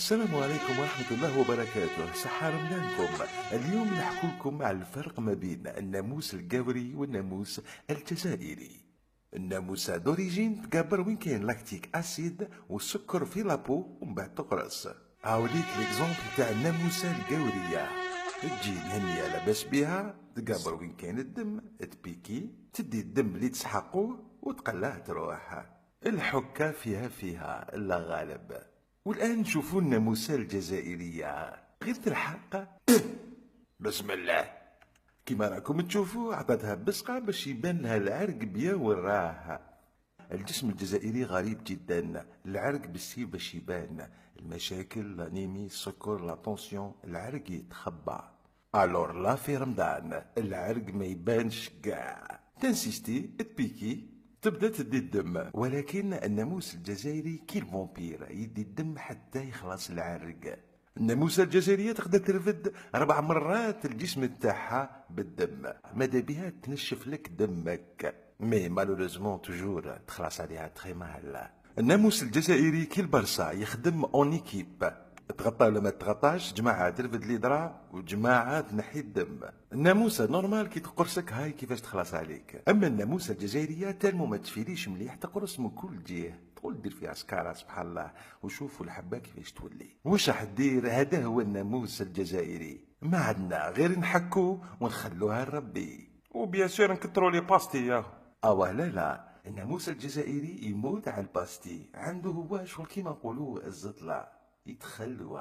السلام عليكم ورحمة الله وبركاته. صحة رمضانكم. اليوم نحكي لكم على الفرق ما بين الناموس القوري والناموس الجزائري. الناموس دوريجين تقابر وين كاين لاكتيك اسيد والسكر في لابو ومن بعد تقرص. هاوليك ليكزومبل تاع الناموسة القورية. تجي الهنية لاباس بيها، تقابر وين كاين الدم، تبيكي، تدي الدم اللي تسحقوه وتقلاه تروح. الحكة فيها إلا غالب. والآن نشوفوا الناموسة الجزائرية غير تلحق بسم الله. كيما راكم تشوفوا عطاتها بسقة باش يبان لها العرق بيا وراه. الجسم الجزائري غريب جدا، العرق بالسي باش يبان، المشاكل لانيمي، السكر، لا طونسيون، العرق يتخبى. الور لا في رمضان العرق ما يبانش كاع، تنسيستي تبيكي تبدا تدي الدم. ولكن الناموس الجزائري كي الفامبير يدي الدم حتى يخلص العرق. الناموسة الجزائرية تقدر ترفد 4 مرات الجسم تاعها بالدم، ماذا بها تنشف لك دمك، مي مالوريزمون توجور تخلص عليها تخي مال. الناموس الجزائري كي البرصا يخدم اون ايكيب، تغطى ولا ما تغطاش، جماعة ترفد لي درا وجماعة تنحي الدم. الناموسة نورمال كي تقرصك هاي كيفاش تخلص عليك. اما الناموسة الجزائرية تالمو ما تفيريش مليح، تقرص من كل جهة، تقول دير فيها سكارة سبحان الله، وشوفوا الحبة كيفاش تولي. واش راح دير؟ هذا هو الناموس الجزائري. ما عندنا غير نحكو ونخلوها لربي، وبيان سور نكترو لي باستي. اوه لا، الناموس الجزائري يموت على الباستي، عنده هو شغل كيما نقولوا الزطلة يتخلوا.